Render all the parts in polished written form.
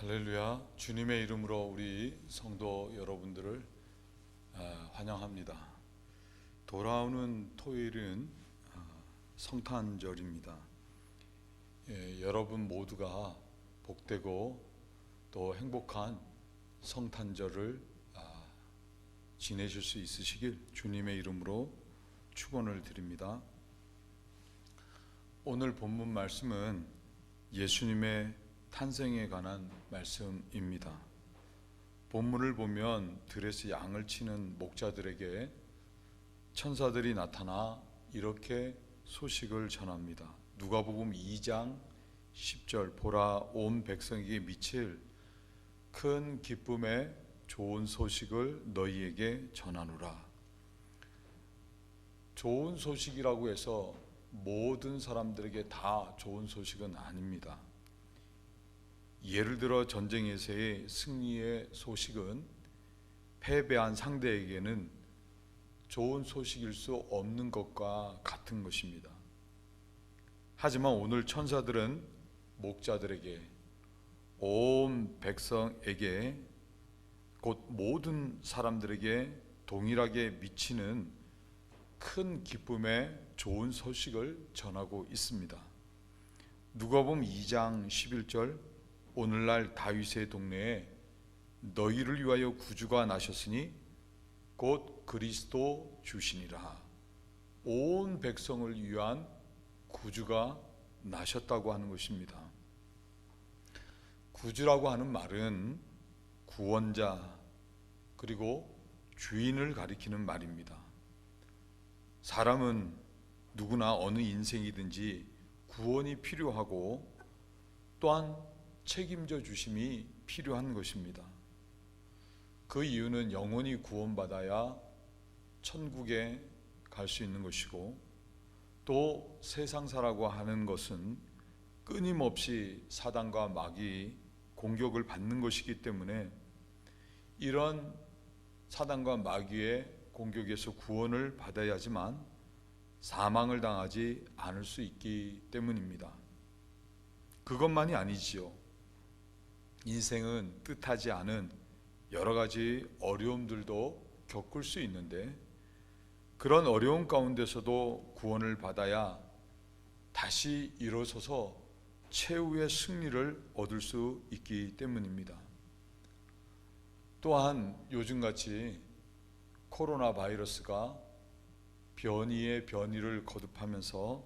할렐루야. 주님의 이름으로 우리 성도 여러분들을 환영합니다. 돌아오는 토요일은 성탄절입니다. 여러분 모두가 복되고 또 행복한 성탄절을 지내실 수 있으시길 주님의 이름으로 축원을 드립니다. 오늘 본문 말씀은 예수님의 탄생에 관한 말씀입니다. 본문을 보면 들에서 양을 치는 목자들에게 천사들이 나타나 이렇게 소식을 전합니다. 누가복음 2장 10절 보라 온 백성에게 미칠 큰 기쁨의 좋은 소식을 너희에게 전하노라. 좋은 소식이라고 해서 모든 사람들에게 다 좋은 소식은 아닙니다. 예를 들어 전쟁에서의 승리의 소식은 패배한 상대에게는 좋은 소식일 수 없는 것과 같은 것입니다. 하지만 오늘 천사들은 목자들에게 온 백성에게 곧 모든 사람들에게 동일하게 미치는 큰 기쁨의 좋은 소식을 전하고 있습니다. 누가복음 2장 11절 오늘날 다윗의 동네에 너희를 위하여 구주가 나셨으니 곧 그리스도 주시니라. 온 백성을 위한 구주가 나셨다고 하는 것입니다. 구주라고 하는 말은 구원자 그리고 주인을 가리키는 말입니다. 사람은 누구나 어느 인생이든지 구원이 필요하고 또한 책임져 주심이 필요한 것입니다. 그 이유는 영원히 구원받아야 천국에 갈 수 있는 것이고 또 세상사라고 하는 것은 끊임없이 사단과 마귀 공격을 받는 것이기 때문에 이런 사단과 마귀의 공격에서 구원을 받아야지만 사망을 당하지 않을 수 있기 때문입니다. 그것만이 아니지요. 인생은 뜻하지 않은 여러 가지 어려움들도 겪을 수 있는데 그런 어려움 가운데서도 구원을 받아야 다시 일어서서 최후의 승리를 얻을 수 있기 때문입니다. 또한 요즘같이 코로나 바이러스가 변이의 변이를 거듭하면서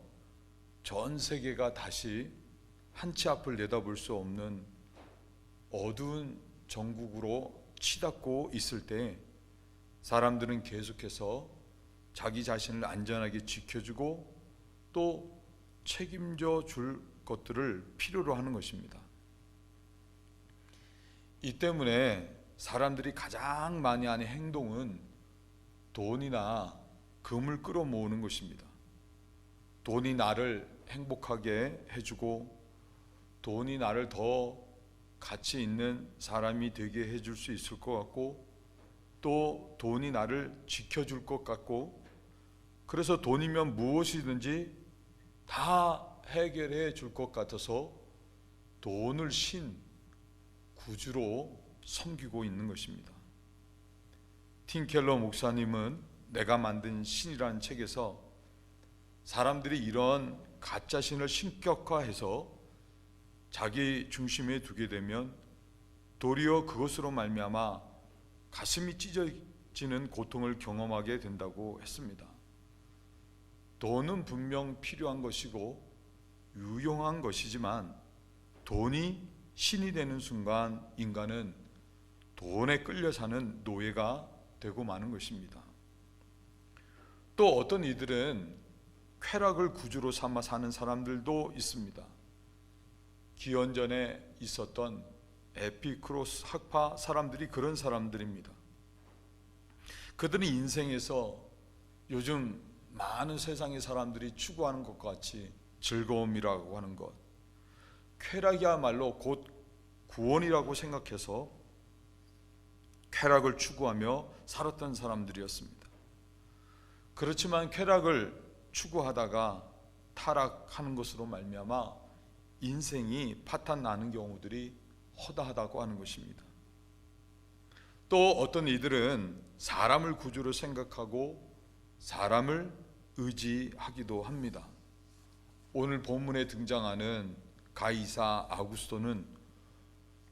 전 세계가 다시 한치 앞을 내다볼 수 없는 어두운 정국으로 치닫고 있을 때 사람들은 계속해서 자기 자신을 안전하게 지켜주고 또 책임져 줄 것들을 필요로 하는 것입니다. 이 때문에 사람들이 가장 많이 하는 행동은 돈이나 금을 끌어모으는 것입니다. 돈이 나를 행복하게 해주고 돈이 나를 더 가치 있는 사람이 되게 해줄 수 있을 것 같고 또 돈이 나를 지켜줄 것 같고 그래서 돈이면 무엇이든지 다 해결해 줄 것 같아서 돈을 신 구주로 섬기고 있는 것입니다. 팀 켈러 목사님은 내가 만든 신이라는 책에서 사람들이 이런 가짜 신을 신격화해서 자기 중심에 두게 되면 도리어 그것으로 말미암아 가슴이 찢어지는 고통을 경험하게 된다고 했습니다. 돈은 분명 필요한 것이고 유용한 것이지만 돈이 신이 되는 순간 인간은 돈에 끌려 사는 노예가 되고 마는 것입니다. 또 어떤 이들은 쾌락을 구주로 삼아 사는 사람들도 있습니다. 기원전에 있었던 에피쿠로스 학파 사람들이 그런 사람들입니다. 그들은 인생에서 요즘 많은 세상의 사람들이 추구하는 것과 같이 즐거움이라고 하는 것, 쾌락이야말로 곧 구원이라고 생각해서 쾌락을 추구하며 살았던 사람들이었습니다. 그렇지만 쾌락을 추구하다가 타락하는 것으로 말미암아 인생이 파탄나는 경우들이 허다하다고 하는 것입니다. 또 어떤 이들은 사람을 구주로 생각하고 사람을 의지하기도 합니다. 오늘 본문에 등장하는 가이사 아구스토는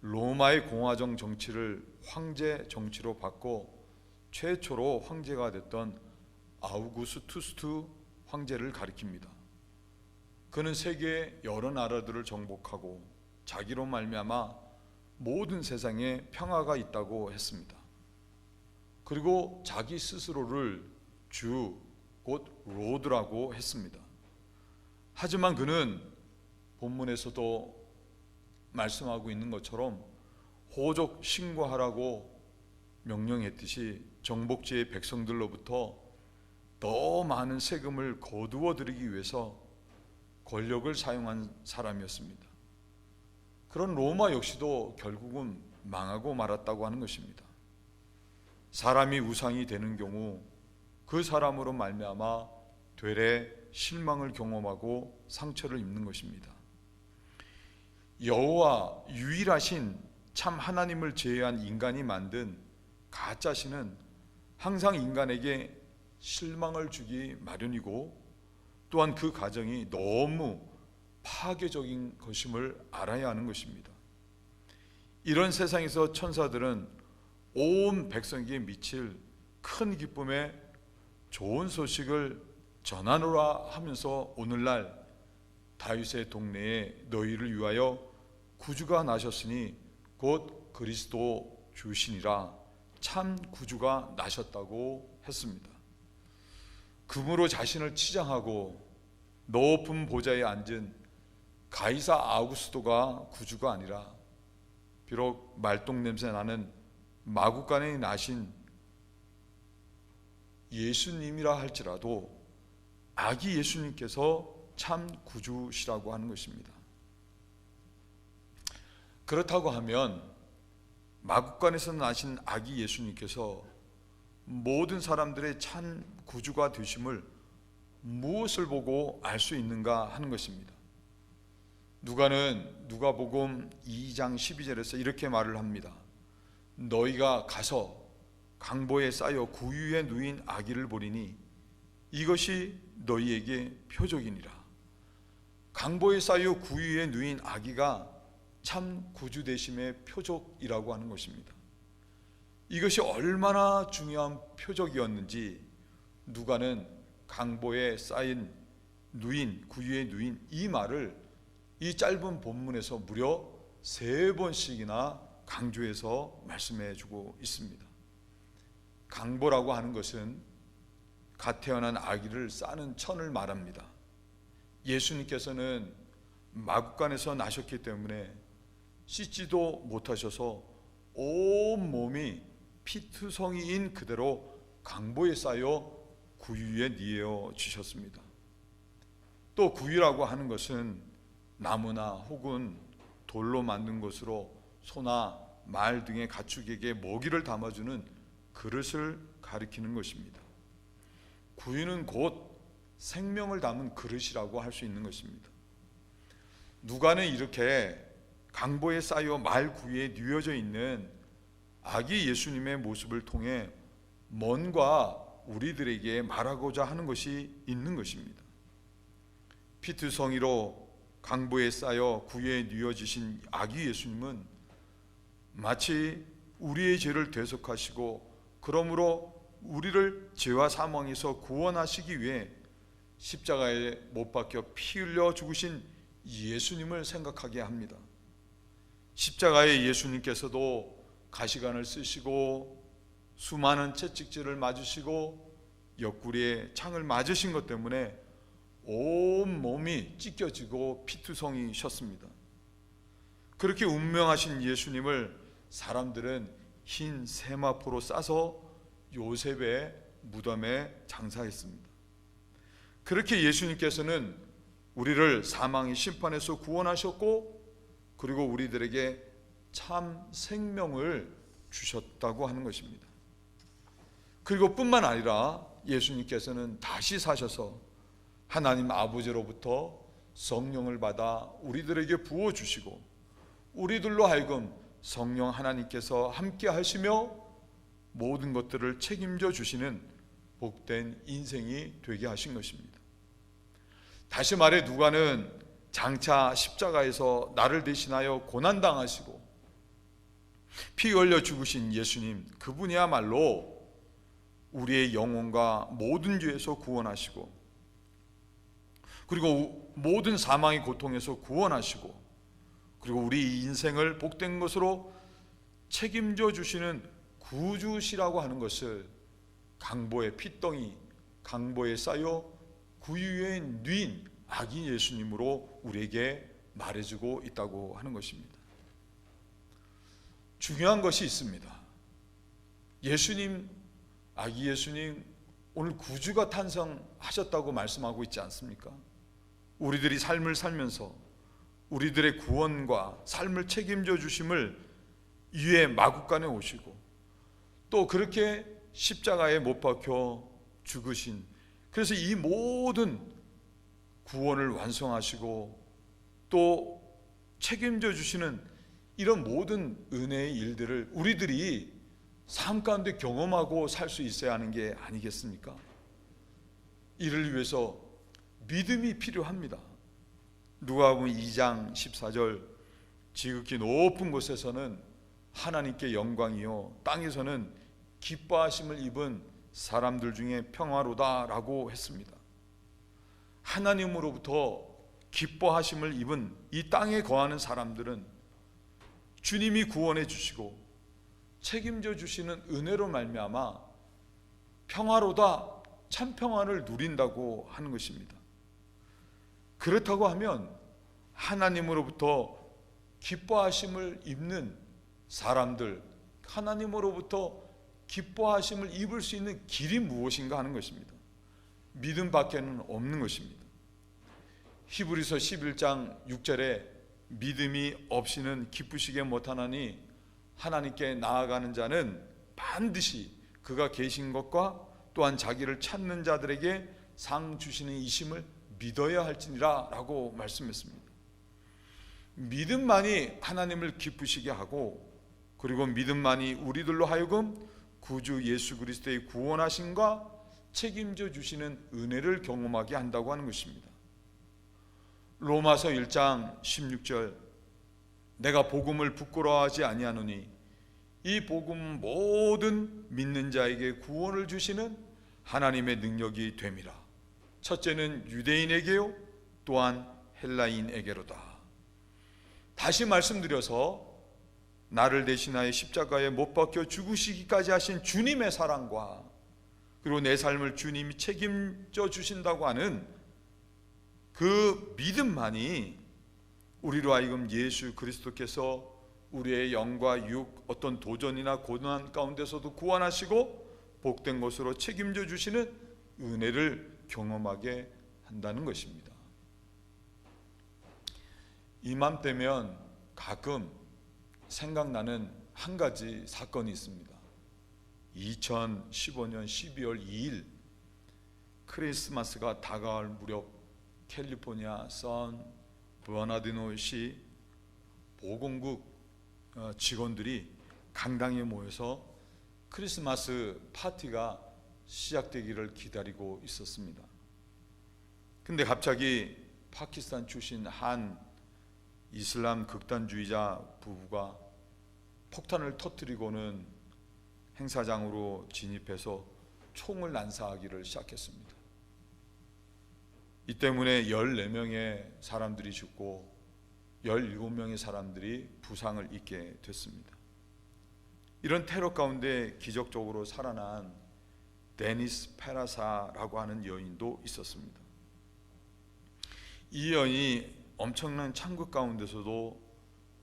로마의 공화정 정치를 황제 정치로 바꿔 최초로 황제가 됐던 아우구스투스 황제를 가리킵니다. 그는 세계의 여러 나라들을 정복하고 자기로 말미암아 모든 세상에 평화가 있다고 했습니다. 그리고 자기 스스로를 주, 곧 로드라고 했습니다. 하지만 그는 본문에서도 말씀하고 있는 것처럼 호적 신고하라고 명령했듯이 정복지의 백성들로부터 더 많은 세금을 거두어 들이기 위해서 권력을 사용한 사람이었습니다. 그런 로마 역시도 결국은 망하고 말았다고 하는 것입니다. 사람이 우상이 되는 경우 그 사람으로 말미암아 되레 실망을 경험하고 상처를 입는 것입니다. 여호와 유일하신 참 하나님을 제외한 인간이 만든 가짜 신은 항상 인간에게 실망을 주기 마련이고 또한 그 가정이 너무 파괴적인 것임을 알아야 하는 것입니다. 이런 세상에서 천사들은 온 백성에게 미칠 큰 기쁨의 좋은 소식을 전하노라 하면서 오늘날 다윗의 동네에 너희를 위하여 구주가 나셨으니 곧 그리스도 주시니라, 참 구주가 나셨다고 했습니다. 금으로 자신을 치장하고 높은 보좌에 앉은 가이사 아우구스토가 구주가 아니라 비록 말똥 냄새 나는 마구간에 나신 예수님이라 할지라도 아기 예수님께서 참 구주시라고 하는 것입니다. 그렇다고 하면 마구간에서 나신 아기 예수님께서 모든 사람들의 참 구주가 되심을 무엇을 보고 알 수 있는가 하는 것입니다. 누가는 누가복음 2장 12절에서 이렇게 말을 합니다. 너희가 가서 강보에 쌓여 구유에 누인 아기를 보리니 이것이 너희에게 표적이니라. 강보에 쌓여 구유에 누인 아기가 참 구주 되심의 표적이라고 하는 것입니다. 이것이 얼마나 중요한 표적이었는지 누가는 강보에 쌓인 누인, 구유에 누인 이 말을 이 짧은 본문에서 무려 3번씩이나 강조해서 말씀해 주고 있습니다. 강보라고 하는 것은 갓 태어난 아기를 싸는 천을 말합니다. 예수님께서는 마구간에서 나셨기 때문에 씻지도 못하셔서 온 몸이 피투성이인 그대로 강보에 쌓여 구유에 뉘어 주셨습니다. 또 구유라고 하는 것은 나무나 혹은 돌로 만든 것으로 소나 말 등의 가축에게 먹이를 담아주는 그릇을 가리키는 것입니다. 구유는 곧 생명을 담은 그릇이라고 할 수 있는 것입니다. 누가는 이렇게 강보에 쌓여 말 구유에 뉘어져 있는 아기 예수님의 모습을 통해 뭔가 우리들에게 말하고자 하는 것이 있는 것입니다. 피투성이로 강보에 쌓여 구유에 뉘어지신 아기 예수님은 마치 우리의 죄를 대속하시고 그러므로 우리를 죄와 사망에서 구원하시기 위해 십자가에 못 박혀 피 흘려 죽으신 예수님을 생각하게 합니다. 십자가의 예수님께서도 가시관을 쓰시고 수많은 채찍질을 맞으시고 옆구리에 창을 맞으신 것 때문에 온 몸이 찢겨지고 피투성이셨습니다. 그렇게 운명하신 예수님을 사람들은 흰 세마포로 싸서 요셉의 무덤에 장사했습니다. 그렇게 예수님께서는 우리를 사망의 심판에서 구원하셨고 그리고 우리들에게 참 생명을 주셨다고 하는 것입니다. 그리고 뿐만 아니라 예수님께서는 다시 사셔서 하나님 아버지로부터 성령을 받아 우리들에게 부어주시고 우리들로 하여금 성령 하나님께서 함께 하시며 모든 것들을 책임져 주시는 복된 인생이 되게 하신 것입니다. 다시 말해 누가는 장차 십자가에서 나를 대신하여 고난당하시고 피 흘려 죽으신 예수님, 그분이야말로 우리의 영혼과 모든 죄에서 구원하시고, 그리고 모든 사망의 고통에서 구원하시고, 그리고 우리 인생을 복된 것으로 책임져 주시는 구주시라고 하는 것을 강보의 핏덩이, 강보에 쌓여 구유에 누인 아기 예수님으로 우리에게 말해주고 있다고 하는 것입니다. 중요한 것이 있습니다. 예수님, 아기 예수님 오늘 구주가 탄생하셨다고 말씀하고 있지 않습니까? 우리들이 삶을 살면서 우리들의 구원과 삶을 책임져 주심을 위해 마국간에 오시고, 또 그렇게 십자가에 못 박혀 죽으신, 그래서 이 모든 구원을 완성하시고 또 책임져 주시는 이런 모든 은혜의 일들을 우리들이 삶 가운데 경험하고 살 수 있어야 하는 게 아니겠습니까? 이를 위해서 믿음이 필요합니다. 누가복음 2장 14절, 지극히 높은 곳에서는 하나님께 영광이요 땅에서는 기뻐하심을 입은 사람들 중에 평화로다 라고 했습니다. 하나님으로부터 기뻐하심을 입은 이 땅에 거하는 사람들은 주님이 구원해 주시고 책임져 주시는 은혜로 말미암아 평화로다, 참 평안을 누린다고 하는 것입니다. 그렇다고 하면 하나님으로부터 기뻐하심을 입는 사람들, 하나님으로부터 기뻐하심을 입을 수 있는 길이 무엇인가 하는 것입니다. 믿음 밖에는 없는 것입니다. 히브리서 11장 6절에 믿음이 없이는 기쁘시게 못하나니 하나님께 나아가는 자는 반드시 그가 계신 것과 또한 자기를 찾는 자들에게 상 주시는 이심을 믿어야 할지니라 라고 말씀했습니다. 믿음만이 하나님을 기쁘시게 하고, 그리고 믿음만이 우리들로 하여금 구주 예수 그리스도의 구원하심과 책임져 주시는 은혜를 경험하게 한다고 하는 것입니다. 로마서 1장 16절, 내가 복음을 부끄러워하지 아니하노니 이 복음 모든 믿는 자에게 구원을 주시는 하나님의 능력이 됨이라. 첫째는 유대인에게요 또한 헬라인에게로다. 다시 말씀드려서 나를 대신하여 십자가에 못 박혀 죽으시기까지 하신 주님의 사랑과, 그리고 내 삶을 주님이 책임져 주신다고 하는 그 믿음만이 우리로 하여금 예수 그리스도께서 우리의 영과 육, 어떤 도전이나 고난 가운데서도 구원하시고 복된 것으로 책임져 주시는 은혜를 경험하게 한다는 것입니다. 이맘때면 가끔 생각나는 한 가지 사건이 있습니다. 2015년 12월 2일 크리스마스가 다가올 무렵 캘리포니아 산 버나디노시 보건국 직원들이 강당에 모여서 크리스마스 파티가 시작되기를 기다리고 있었습니다. 근데 갑자기 파키스탄 출신 한 이슬람 극단주의자 부부가 폭탄을 터뜨리고는 행사장으로 진입해서 총을 난사하기를 시작했습니다. 이 때문에 14명의 사람들이 죽고 17명의 사람들이 부상을 입게 됐습니다. 이런 테러 가운데 기적적으로 살아난 데니스 페라사라고 하는 여인도 있었습니다. 이 여인이 엄청난 창국 가운데서도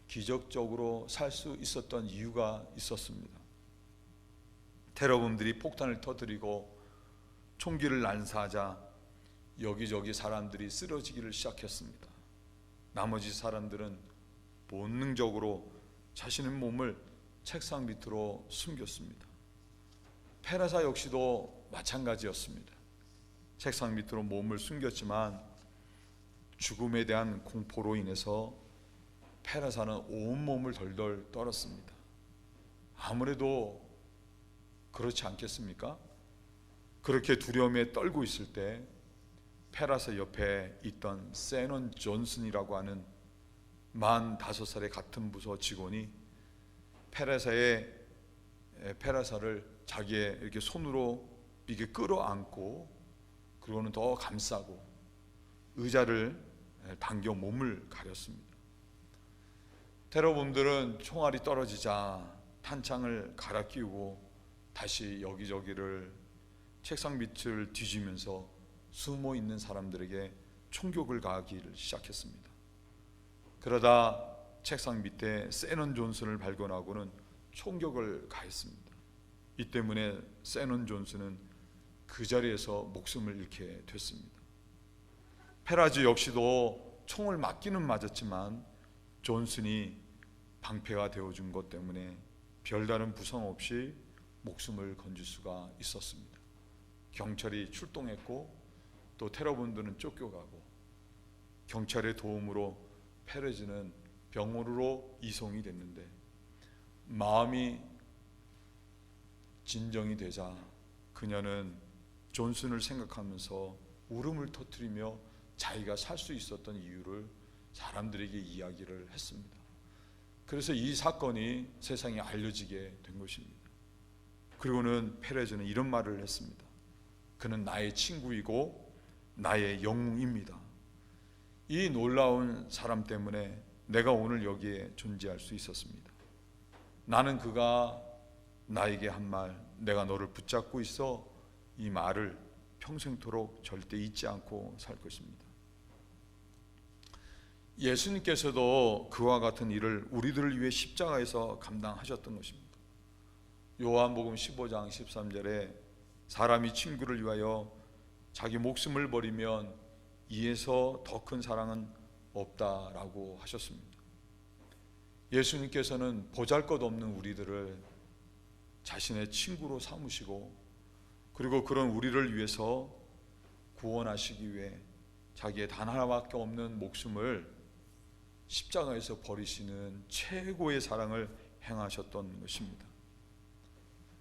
기적적으로 살 수 있었던 이유가 있었습니다. 테러범들이 폭탄을 터뜨리고 총기를 난사하자 여기저기 사람들이 쓰러지기를 시작했습니다. 나머지 사람들은 본능적으로 자신의 몸을 책상 밑으로 숨겼습니다. 페라사 역시도 마찬가지였습니다. 책상 밑으로 몸을 숨겼지만 죽음에 대한 공포로 인해서 페라사는 온몸을 덜덜 떨었습니다. 아무래도 그렇지 않겠습니까? 그렇게 두려움에 떨고 있을 때 페라사 옆에 있던 세넌 존슨이라고 하는 45살의 같은 부서 직원이 페라사를 자기의 이렇게 손으로 이렇게 끌어안고 그리고는 더 감싸고 의자를 당겨 몸을 가렸습니다. 테러범들은 총알이 떨어지자 탄창을 갈아 끼우고 다시 여기저기를 책상 밑을 뒤지면서 숨어 있는 사람들에게 총격을 가하기를 시작했습니다. 그러다 책상 밑에 세넌 존슨을 발견하고는 총격을 가했습니다. 이 때문에 세넌 존슨은 그 자리에서 목숨을 잃게 됐습니다. 페라즈 역시도 총을 맞기는 맞았지만 존슨이 방패가 되어준 것 때문에 별다른 부상 없이 목숨을 건질 수가 있었습니다. 경찰이 출동했고 또 테러범들은 쫓겨가고 경찰의 도움으로 페레즈는 병원으로 이송이 됐는데 마음이 진정이 되자 그녀는 존슨을 생각하면서 울음을 터뜨리며 자기가 살 수 있었던 이유를 사람들에게 이야기를 했습니다. 그래서 이 사건이 세상에 알려지게 된 것입니다. 그리고는 페레즈는 이런 말을 했습니다. 그는 나의 친구이고 나의 영웅입니다. 이 놀라운 사람 때문에 내가 오늘 여기에 존재할 수 있었습니다. 나는 그가 나에게 한 말, 내가 너를 붙잡고 있어, 이 말을 평생토록 절대 잊지 않고 살 것입니다. 예수님께서도 그와 같은 일을 우리들을 위해 십자가에서 감당하셨던 것입니다. 요한복음 15장 13절에 사람이 친구를 위하여 자기 목숨을 버리면 이에서 더 큰 사랑은 없다라고 하셨습니다. 예수님께서는 보잘것없는 우리들을 자신의 친구로 삼으시고 그리고 그런 우리를 위해서 구원하시기 위해 자기의 단 하나밖에 없는 목숨을 십자가에서 버리시는 최고의 사랑을 행하셨던 것입니다.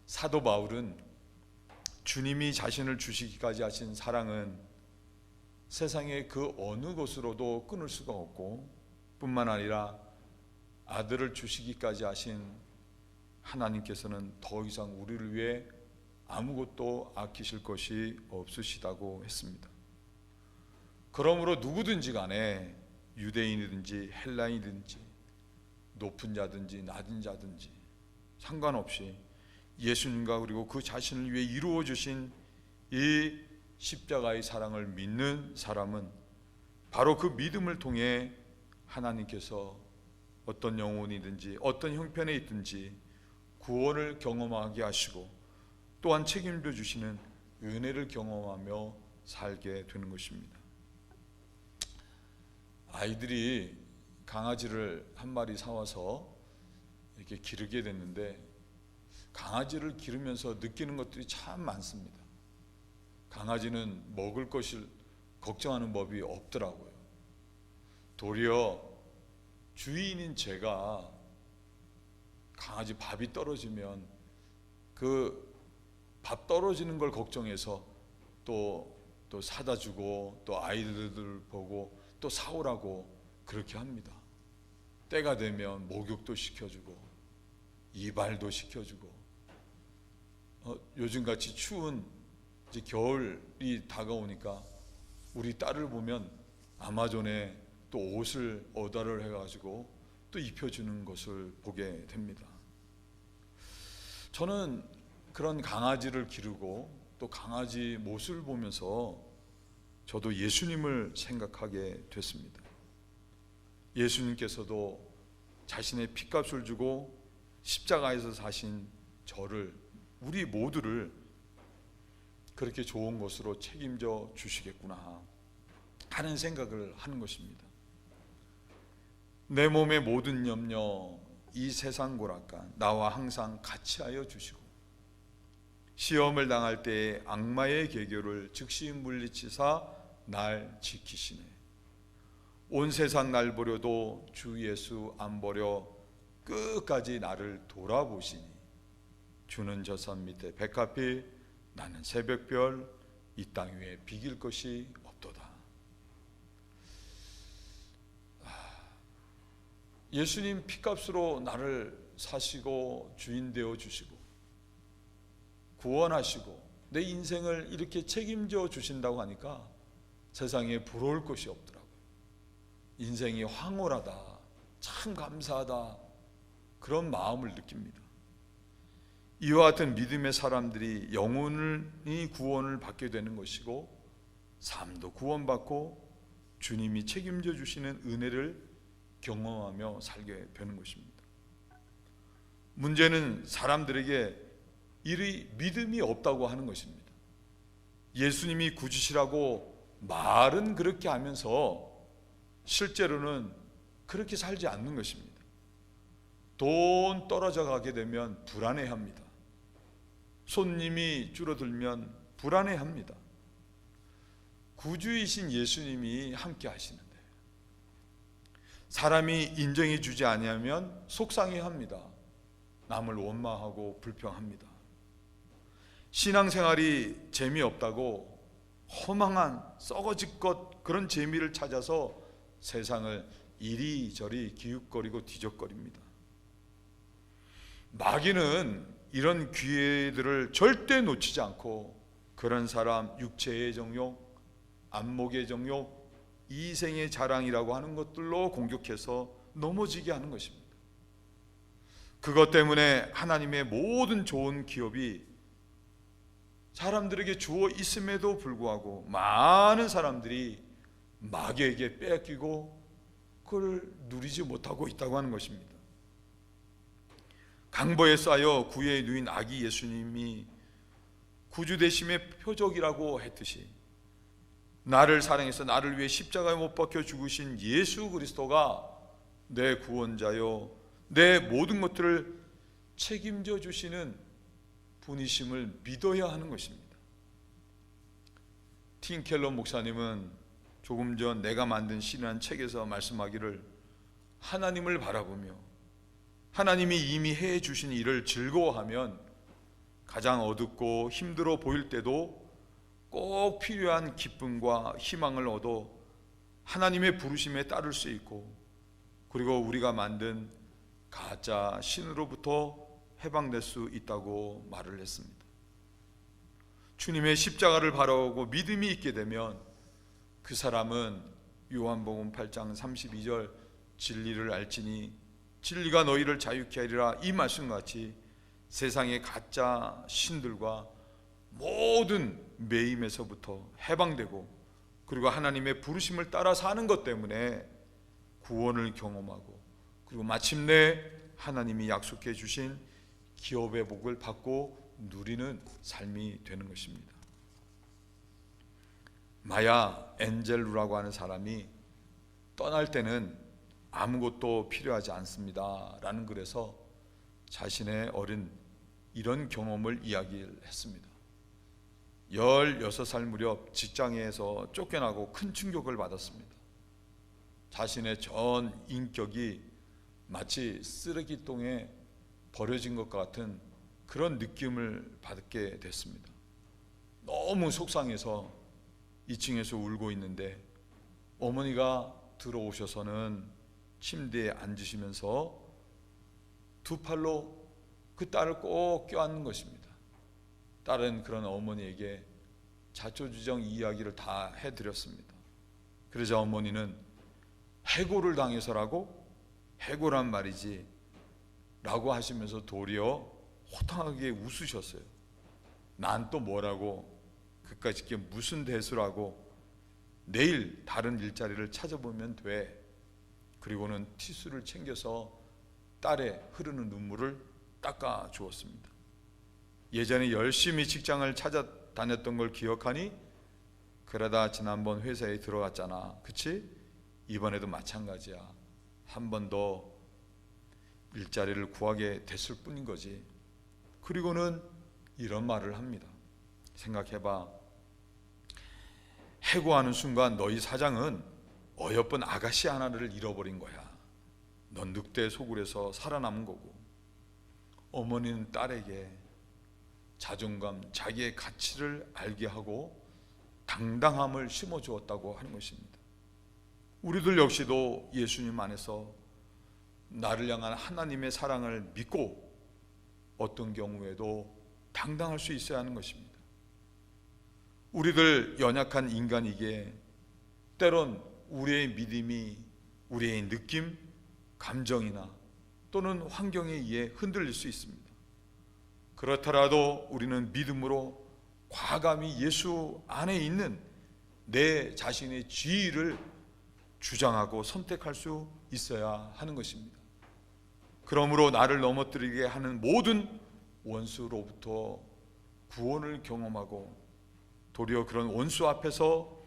사도 바울은 주님이 자신을 주시기까지 하신 사랑은 세상의 그 어느 것으로도 끊을 수가 없고 뿐만 아니라 아들을 주시기까지 하신 하나님께서는 더 이상 우리를 위해 아무것도 아끼실 것이 없으시다고 했습니다. 그러므로 누구든지 간에 유대인이든지 헬라인이든지 높은 자든지 낮은 자든지 상관없이 예수님과 그리고 그 자신을 위해 이루어 주신 이 십자가의 사랑을 믿는 사람은 바로 그 믿음을 통해 하나님께서 어떤 영혼이든지 어떤 형편에 있든지 구원을 경험하게 하시고 또한 책임져 주시는 은혜를 경험하며 살게 되는 것입니다. 아이들이 강아지를 한 마리 사와서 이렇게 기르게 됐는데 강아지를 기르면서 느끼는 것들이 참 많습니다. 강아지는 먹을 것을 걱정하는 법이 없더라고요. 도리어 주인인 제가 강아지 밥이 떨어지면 그 밥 떨어지는 걸 걱정해서 또 사다 주고 또 아이들 보고 또 사오라고 그렇게 합니다. 때가 되면 목욕도 시켜주고 이발도 시켜주고 요즘같이 추운 이제 겨울이 다가오니까 우리 딸을 보면 아마존에 또 옷을 오더를 해가지고 또 입혀주는 것을 보게 됩니다. 저는 그런 강아지를 기르고 또 강아지 모습을 보면서 저도 예수님을 생각하게 됐습니다. 예수님께서도 자신의 피값을 주고 십자가에서 사신 저를, 우리 모두를 그렇게 좋은 것으로 책임져 주시겠구나 하는 생각을 하는 것입니다. 내 몸의 모든 염려, 이 세상 고락과 나와 항상 같이 하여 주시고 시험을 당할 때에 악마의 계교를 즉시 물리치사 날 지키시네. 온 세상 날 보려도 주 예수 안 보려 끝까지 나를 돌아보시니 주는 저 산 밑에 백합이 나는 새벽별 이 땅 위에 비길 것이 없도다. 예수님 피값으로 나를 사시고 주인 되어 주시고 구원하시고 내 인생을 이렇게 책임져 주신다고 하니까 세상에 부러울 것이 없더라고요. 인생이 황홀하다, 참 감사하다, 그런 마음을 느낍니다. 이와 같은 믿음의 사람들이 영혼이 구원을 받게 되는 것이고 삶도 구원받고 주님이 책임져 주시는 은혜를 경험하며 살게 되는 것입니다. 문제는 사람들에게 이 믿음이 없다고 하는 것입니다. 예수님이 구주시라고 말은 그렇게 하면서 실제로는 그렇게 살지 않는 것입니다. 돈 떨어져 가게 되면 불안해합니다. 손님이 줄어들면 불안해합니다. 구주이신 예수님이 함께 하시는데 사람이 인정해 주지 아니하면 속상해합니다. 남을 원망하고 불평합니다. 신앙생활이 재미없다고 허망한 썩어질 것 그런 재미를 찾아서 세상을 이리저리 기웃거리고 뒤적거립니다. 마귀는 이런 기회들을 절대 놓치지 않고 그런 사람 육체의 정욕, 안목의 정욕, 이생의 자랑이라고 하는 것들로 공격해서 넘어지게 하는 것입니다. 그것 때문에 하나님의 모든 좋은 기업이 사람들에게 주어 있음에도 불구하고 많은 사람들이 마귀에게 빼앗기고 그걸 누리지 못하고 있다고 하는 것입니다. 강보에 쌓여 구에 누인 아기 예수님이 구주되심의 표적이라고 했듯이 나를 사랑해서 나를 위해 십자가에 못 박혀 죽으신 예수 그리스도가 내 구원자요 내 모든 것들을 책임져 주시는 분이심을 믿어야 하는 것입니다. 팀 켈러 목사님은 조금 전 내가 만든 신이라는 책에서 말씀하기를 하나님을 바라보며 하나님이 이미 해 주신 일을 즐거워하면 가장 어둡고 힘들어 보일 때도 꼭 필요한 기쁨과 희망을 얻어 하나님의 부르심에 따를 수 있고 그리고 우리가 만든 가짜 신으로부터 해방될 수 있다고 말을 했습니다. 주님의 십자가를 바라보고 믿음이 있게 되면 그 사람은 요한복음 8장 32절 진리를 알지니 진리가 너희를 자유케 하리라 이 말씀같이 세상의 가짜 신들과 모든 매임에서부터 해방되고 그리고 하나님의 부르심을 따라 사는 것 때문에 구원을 경험하고 그리고 마침내 하나님이 약속해 주신 기업의 복을 받고 누리는 삶이 되는 것입니다. 마야 엔젤루라고 하는 사람이 떠날 때는 아무것도 필요하지 않습니다 라는 글에서 자신의 어린 이런 경험을 이야기를 했습니다. 16살 무렵 직장에서 쫓겨나고 큰 충격을 받았습니다. 자신의 전 인격이 마치 쓰레기통에 버려진 것 같은 그런 느낌을 받게 됐습니다. 너무 속상해서 2층에서 울고 있는데 어머니가 들어오셔서는 침대에 앉으시면서 두 팔로 그 딸을 꼭 껴안는 것입니다. 딸은 그런 어머니에게 자초지정 이야기를 다 해드렸습니다. 그러자 어머니는 해고를 당해서라고? 해고란 말이지 라고 하시면서 도리어 호탕하게 웃으셨어요. 난 또 뭐라고 그까짓 게 무슨 대수라고 내일 다른 일자리를 찾아보면 돼. 그리고는 티슈를 챙겨서 딸의 흐르는 눈물을 닦아 주었습니다. 예전에 열심히 직장을 찾아다녔던 걸 기억하니 그러다 지난번 회사에 들어갔잖아. 그치? 이번에도 마찬가지야. 한 번 더 일자리를 구하게 됐을 뿐인 거지. 그리고는 이런 말을 합니다. 생각해봐. 해고하는 순간 너희 사장은 어여쁜 아가씨 하나를 잃어버린 거야. 넌 늑대 소굴에서 살아남은 거고. 어머니는 딸에게 자존감, 자기의 가치를 알게 하고 당당함을 심어주었다고 하는 것입니다. 우리들 역시도 예수님 안에서 나를 향한 하나님의 사랑을 믿고 어떤 경우에도 당당할 수 있어야 하는 것입니다. 우리들 연약한 인간이기에 때론 우리의 믿음이 우리의 느낌, 감정이나 또는 환경에 의해 흔들릴 수 있습니다. 그렇더라도 우리는 믿음으로 과감히 예수 안에 있는 내 자신의 지위를 주장하고 선택할 수 있어야 하는 것입니다. 그러므로 나를 넘어뜨리게 하는 모든 원수로부터 구원을 경험하고 도리어 그런 원수 앞에서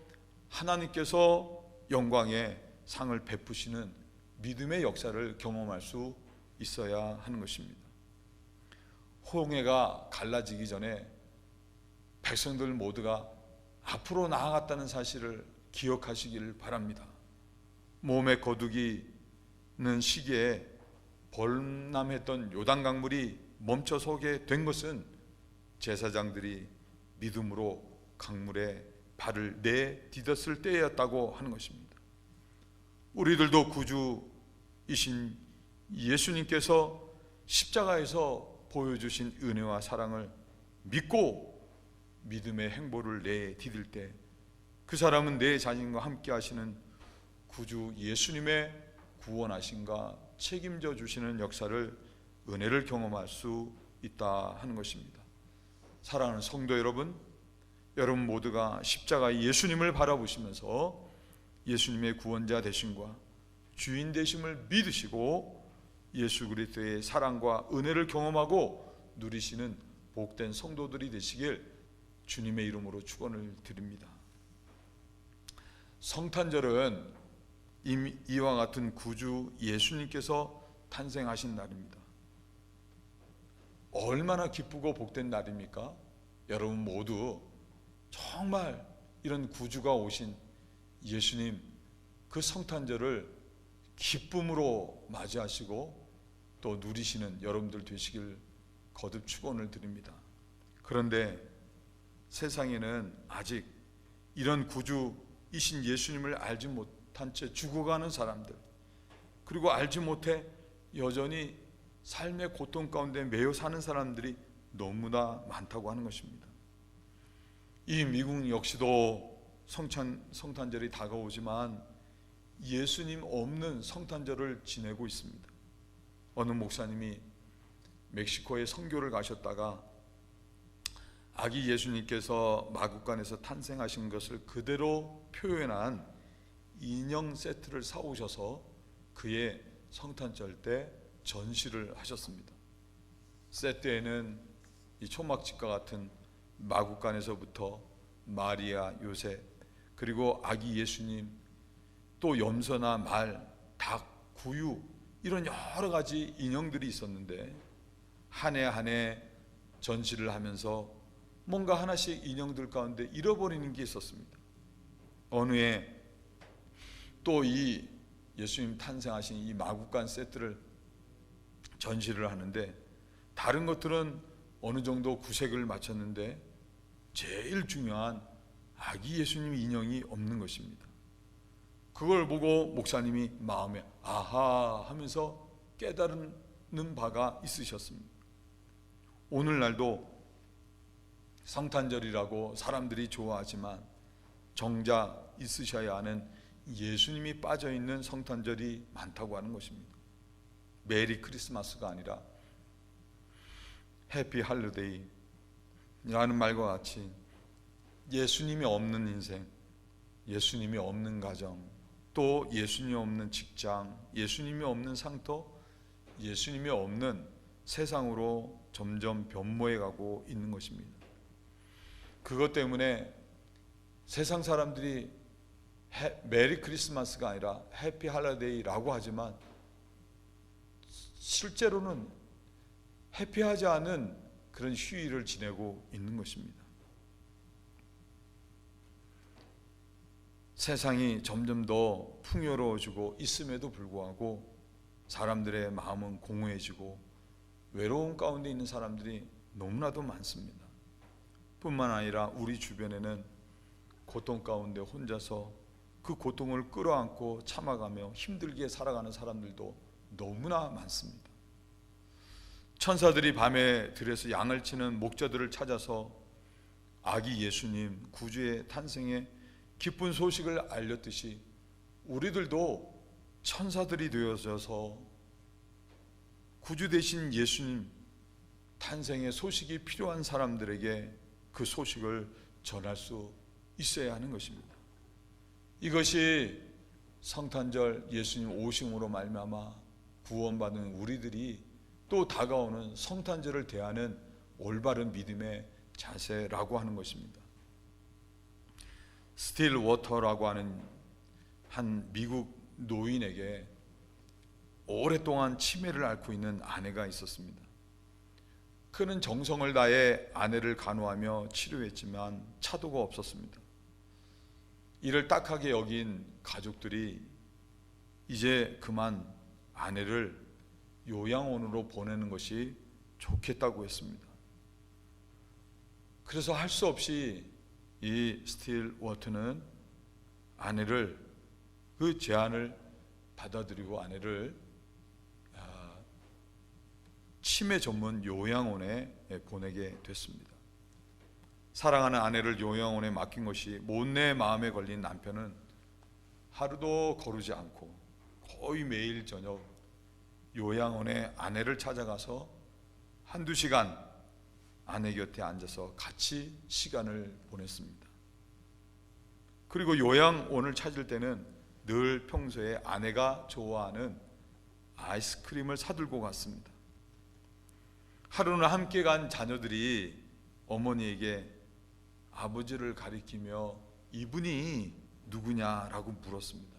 하나님께서 영광의 상을 베푸시는 믿음의 역사를 경험할 수 있어야 하는 것입니다. 홍해가 갈라지기 전에 백성들 모두가 앞으로 나아갔다는 사실을 기억하시기를 바랍니다. 몸에 거두기는 시기에 범람했던 요단 강물이 멈춰서게 된 것은 제사장들이 믿음으로 강물에 발을 내디뎠을 때였다고 하는 것입니다. 우리들도 구주이신 예수님께서 십자가에서 보여주신 은혜와 사랑을 믿고 믿음의 행보를 내디딜 때 그 사람은 내 자신과 함께 하시는 구주 예수님의 구원하심과 책임져 주시는 역사를, 은혜를 경험할 수 있다 하는 것입니다. 사랑하는 성도 여러분, 여러분 모두가 십자가 예수님을 바라보시면서 예수님의 구원자 되심과 주인 되심을 믿으시고 예수 그리스도의 사랑과 은혜를 경험하고 누리시는 복된 성도들이 되시길 주님의 이름으로 축원을 드립니다. 성탄절은 이와 같은 구주 예수님께서 탄생하신 날입니다. 얼마나 기쁘고 복된 날입니까? 여러분 모두 정말 이런 구주가 오신 예수님 그 성탄절을 기쁨으로 맞이하시고 또 누리시는 여러분들 되시길 거듭 축원을 드립니다. 그런데 세상에는 아직 이런 구주이신 예수님을 알지 못한 채 죽어가는 사람들, 그리고 알지 못해 여전히 삶의 고통 가운데 매여 사는 사람들이 너무나 많다고 하는 것입니다. 이 미국 역시도 성탄절이 다가오지만 예수님 없는 성탄절을 지내고 있습니다. 어느 목사님이 멕시코에 선교를 가셨다가 아기 예수님께서 마구간에서 탄생하신 것을 그대로 표현한 인형 세트를 사오셔서 그의 성탄절 때 전시를 하셨습니다. 세트에는 이 초막집과 같은 마구간에서부터 마리아, 요셉, 그리고 아기 예수님, 또 염소나 말, 닭, 구유, 이런 여러 가지 인형들이 있었는데 한 해 한 해 전시를 하면서 뭔가 하나씩 인형들 가운데 잃어버리는 게 있었습니다. 어느 해 또 이 예수님 탄생하신 이 마구간 세트를 전시를 하는데 다른 것들은 어느 정도 구색을 맞췄는데 제일 중요한 아기 예수님 인형이 없는 것입니다. 그걸 보고 목사님이 마음에 아하 하면서 깨달은 바가 있으셨습니다. 오늘날도 성탄절이라고 사람들이 좋아하지만 정작 있으셔야 하는 예수님이 빠져있는 성탄절이 많다고 하는 것입니다. 메리 크리스마스가 아니라 해피 할리데이 라는 말과 같이 예수님이 없는 인생, 예수님이 없는 가정, 또 예수님이 없는 직장, 예수님이 없는 상터, 예수님이 없는 세상으로 점점 변모해가고 있는 것입니다. 그것 때문에 세상 사람들이 메리 크리스마스가 아니라 해피 할리데이라고 하지만 실제로는 해피하지 않은 그런 휴일을 지내고 있는 것입니다. 세상이 점점 더 풍요로워지고 있음에도 불구하고 사람들의 마음은 공허해지고 외로움 가운데 있는 사람들이 너무나도 많습니다. 뿐만 아니라 우리 주변에는 고통 가운데 혼자서 그 고통을 끌어안고 참아가며 힘들게 살아가는 사람들도 너무나 많습니다. 천사들이 밤에 들에서 양을 치는 목자들을 찾아서 아기 예수님 구주의 탄생의 기쁜 소식을 알렸듯이 우리들도 천사들이 되어져서 구주 되신 예수님 탄생의 소식이 필요한 사람들에게 그 소식을 전할 수 있어야 하는 것입니다. 이것이 성탄절 예수님 오심으로 말미암아 구원받은 우리들이 또 다가오는 성탄절을 대하는 올바른 믿음의 자세라고 하는 것입니다. 스틸 워터라고 하는 한 미국 노인에게 오랫동안 치매를 앓고 있는 아내가 있었습니다. 그는 정성을 다해 아내를 간호하며 치료했지만 차도가 없었습니다. 이를 딱하게 여긴 가족들이 이제 그만 아내를 요양원으로 보내는 것이 좋겠다고 했습니다. 그래서 할 수 없이 이 스틸 워터는 아내를 그 제안을 받아들이고 아내를 치매 전문 요양원에 보내게 됐습니다. 사랑하는 아내를 요양원에 맡긴 것이 못내 마음에 걸린 남편은 하루도 거르지 않고 거의 매일 저녁 요양원에 아내를 찾아가서 한두 시간 아내 곁에 앉아서 같이 시간을 보냈습니다. 그리고 요양원을 찾을 때는 늘 평소에 아내가 좋아하는 아이스크림을 사들고 갔습니다. 하루는 함께 간 자녀들이 어머니에게 아버지를 가리키며 이분이 누구냐라고 물었습니다.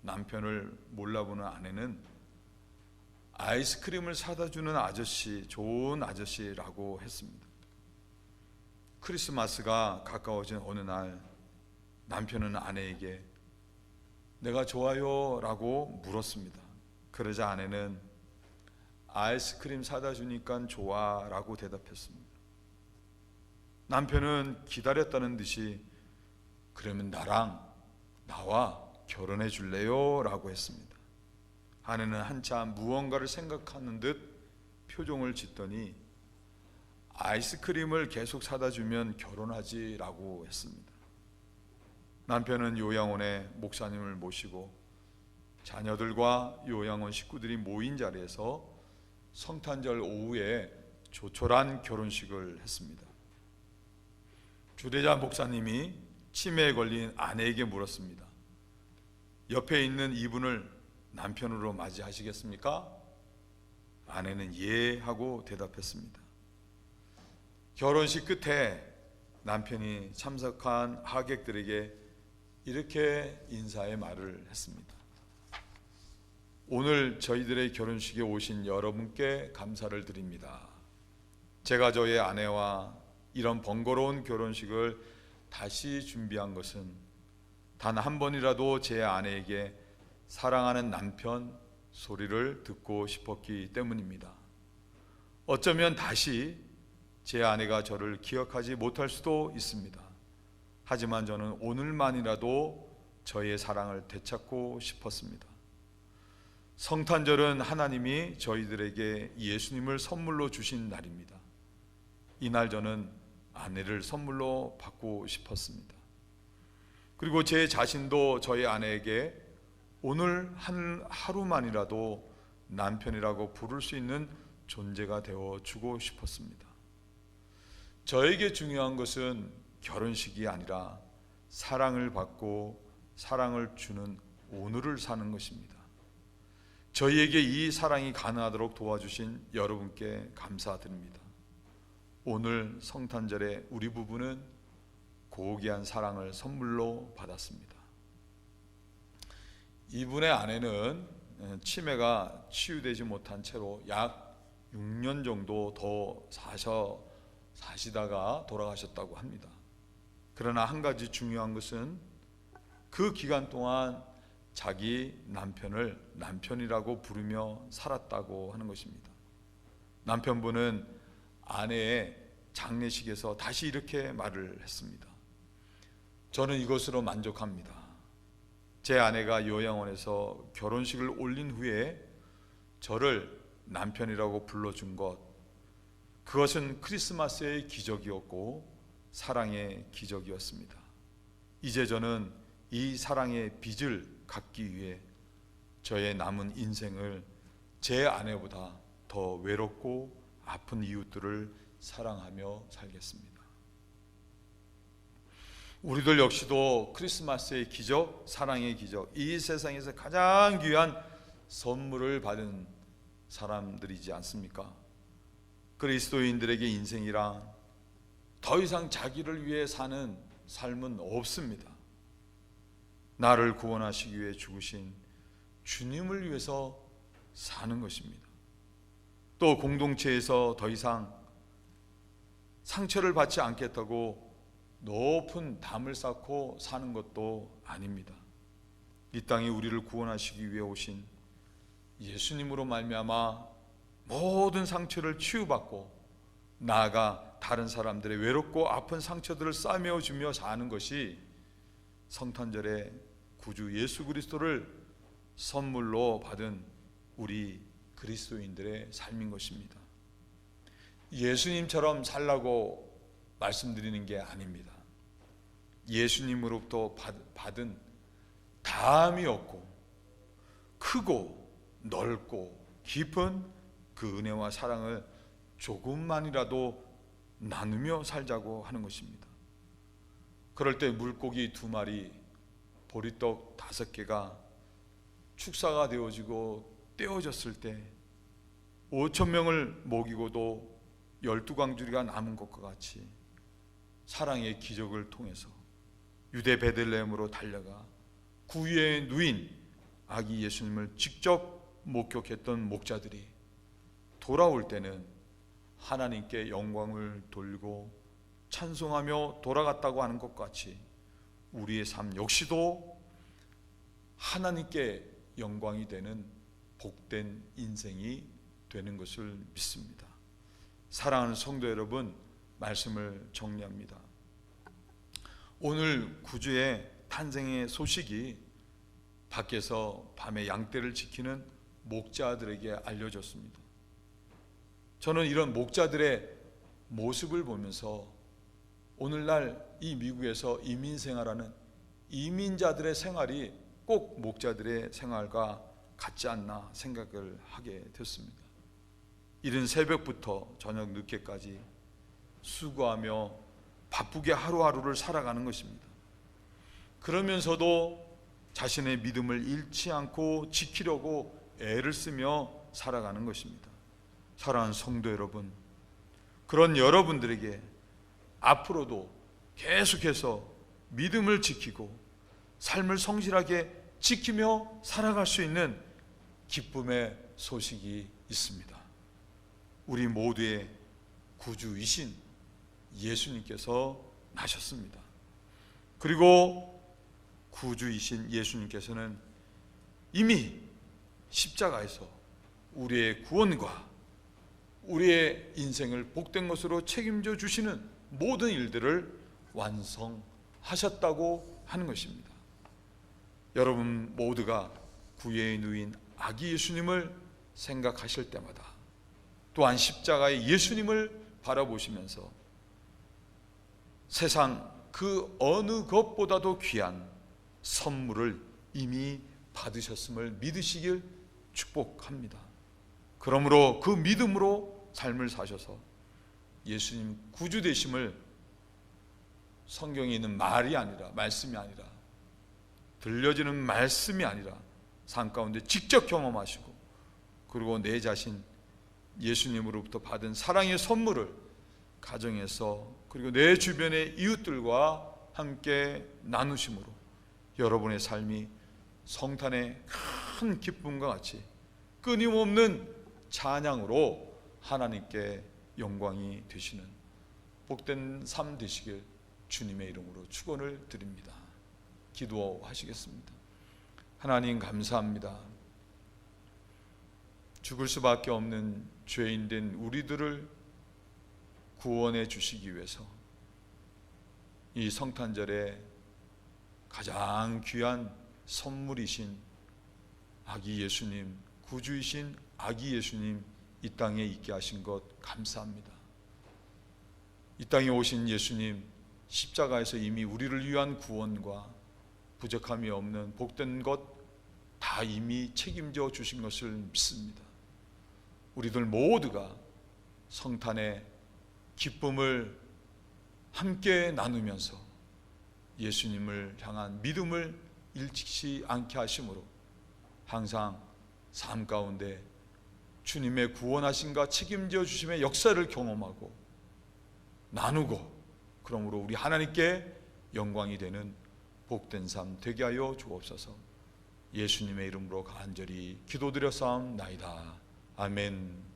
남편을 몰라보는 아내는 아이스크림을 사다 주는 아저씨, 좋은 아저씨라고 했습니다. 크리스마스가 가까워진 어느 날 남편은 아내에게 내가 좋아요 라고 물었습니다. 그러자 아내는 아이스크림 사다 주니까 좋아 라고 대답했습니다. 남편은 기다렸다는 듯이 그러면 나와 결혼해 줄래요? 라고 했습니다. 아내는 한참 무언가를 생각하는 듯 표정을 짓더니 아이스크림을 계속 사다 주면 결혼하지 라고 했습니다. 남편은 요양원에 목사님을 모시고 자녀들과 요양원 식구들이 모인 자리에서 성탄절 오후에 조촐한 결혼식을 했습니다. 주례자 목사님이 치매에 걸린 아내에게 물었습니다. 옆에 있는 이분을 남편으로 맞이하시겠습니까? 아내는 예 하고 대답했습니다. 결혼식 끝에 남편이 참석한 하객들에게 이렇게 인사의 말을 했습니다. 오늘 저희들의 결혼식에 오신 여러분께 감사를 드립니다. 제가 저의 아내와 이런 번거로운 결혼식을 다시 준비한 것은 단 한 번이라도 제 아내에게 사랑하는 남편 소리를 듣고 싶었기 때문입니다. 어쩌면 다시 제 아내가 저를 기억하지 못할 수도 있습니다. 하지만 저는 오늘만이라도 저의 사랑을 되찾고 싶었습니다. 성탄절은 하나님이 저희들에게 예수님을 선물로 주신 날입니다. 이날 저는 아내를 선물로 받고 싶었습니다. 그리고 제 자신도 저희 아내에게 오늘 한 하루만이라도 남편이라고 부를 수 있는 존재가 되어 주고 싶었습니다. 저에게 중요한 것은 결혼식이 아니라 사랑을 받고 사랑을 주는 오늘을 사는 것입니다. 저희에게 이 사랑이 가능하도록 도와주신 여러분께 감사드립니다. 오늘 성탄절에 우리 부부는 고귀한 사랑을 선물로 받았습니다. 이분의 아내는 치매가 치유되지 못한 채로 약 6년 정도 더 사시다가 돌아가셨다고 합니다. 그러나 한 가지 중요한 것은 그 기간 동안 자기 남편을 남편이라고 부르며 살았다고 하는 것입니다. 남편분은 아내의 장례식에서 다시 이렇게 말을 했습니다. 저는 이것으로 만족합니다. 제 아내가 요양원에서 결혼식을 올린 후에 저를 남편이라고 불러준 것, 그것은 크리스마스의 기적이었고 사랑의 기적이었습니다. 이제 저는 이 사랑의 빚을 갚기 위해 저의 남은 인생을 제 아내보다 더 외롭고 아픈 이웃들을 사랑하며 살겠습니다. 우리들 역시도 크리스마스의 기적, 사랑의 기적, 이 세상에서 가장 귀한 선물을 받은 사람들이지 않습니까? 그리스도인들에게 인생이란 더 이상 자기를 위해 사는 삶은 없습니다. 나를 구원하시기 위해 죽으신 주님을 위해서 사는 것입니다. 또 공동체에서 더 이상 상처를 받지 않겠다고 높은 담을 쌓고 사는 것도 아닙니다. 이 땅에 우리를 구원하시기 위해 오신 예수님으로 말미암아 모든 상처를 치유받고 나아가 다른 사람들의 외롭고 아픈 상처들을 싸매어주며 사는 것이 성탄절에 구주 예수 그리스도를 선물로 받은 우리 그리스도인들의 삶인 것입니다. 예수님처럼 살라고 말씀드리는 게 아닙니다. 예수님으로부터 받은 다함이 없고 크고 넓고 깊은 그 은혜와 사랑을 조금만이라도 나누며 살자고 하는 것입니다. 그럴 때 물고기 2마리, 보리떡 5개가 축사가 되어지고 떼어졌을 때 5,000명을 먹이고도 12광주리가 남은 것과 같이 사랑의 기적을 통해서 유대 베들레헴으로 달려가 구유에 누인 아기 예수님을 직접 목격했던 목자들이 돌아올 때는 하나님께 영광을 돌리고 찬송하며 돌아갔다고 하는 것 같이 우리의 삶 역시도 하나님께 영광이 되는 복된 인생이 되는 것을 믿습니다. 사랑하는 성도 여러분, 말씀을 정리합니다. 오늘 구주의 탄생의 소식이 밖에서 밤에 양떼를 지키는 목자들에게 알려졌습니다. 저는 이런 목자들의 모습을 보면서 오늘날 이 미국에서 이민 생활하는 이민자들의 생활이 꼭 목자들의 생활과 같지 않나 생각을 하게 됐습니다. 이른 새벽부터 저녁 늦게까지 수고하며 바쁘게 하루하루를 살아가는 것입니다. 그러면서도 자신의 믿음을 잃지 않고 지키려고 애를 쓰며 살아가는 것입니다. 사랑하는 성도 여러분, 그런 여러분들에게 앞으로도 계속해서 믿음을 지키고 삶을 성실하게 지키며 살아갈 수 있는 기쁨의 소식이 있습니다. 우리 모두의 구주이신 예수님께서 나셨습니다. 그리고 구주이신 예수님께서는 이미 십자가에서 우리의 구원과 우리의 인생을 복된 것으로 책임져 주시는 모든 일들을 완성하셨다고 하는 것입니다. 여러분 모두가 구유에 누인 아기 예수님을 생각하실 때마다 또한 십자가의 예수님을 바라보시면서 세상 그 어느 것보다도 귀한 선물을 이미 받으셨음을 믿으시길 축복합니다. 그러므로 그 믿음으로 삶을 사셔서 예수님 구주 되심을 성경에 있는 말이 아니라, 말씀이 아니라, 들려지는 말씀이 아니라 삶 가운데 직접 경험하시고, 그리고 내 자신 예수님으로부터 받은 사랑의 선물을 가정에서 그리고 내 주변의 이웃들과 함께 나누심으로 여러분의 삶이 성탄의 큰 기쁨과 같이 끊임없는 찬양으로 하나님께 영광이 되시는 복된 삶 되시길 주님의 이름으로 축원을 드립니다. 기도하시겠습니다. 하나님 감사합니다. 죽을 수밖에 없는 죄인된 우리들을 구원해 주시기 위해서 이 성탄절에 가장 귀한 선물이신 아기 예수님, 구주이신 아기 예수님 이 땅에 있게 하신 것 감사합니다. 이 땅에 오신 예수님, 십자가에서 이미 우리를 위한 구원과 부족함이 없는 복된 것 다 이미 책임져 주신 것을 믿습니다. 우리들 모두가 성탄의 기쁨을 함께 나누면서 예수님을 향한 믿음을 잃지 않게 하심으로 항상 삶 가운데 주님의 구원하심과 책임져 주심의 역사를 경험하고 나누고, 그러므로 우리 하나님께 영광이 되는 복된 삶 되게 하여 주옵소서. 예수님의 이름으로 간절히 기도드려 싸움나이다. 아멘.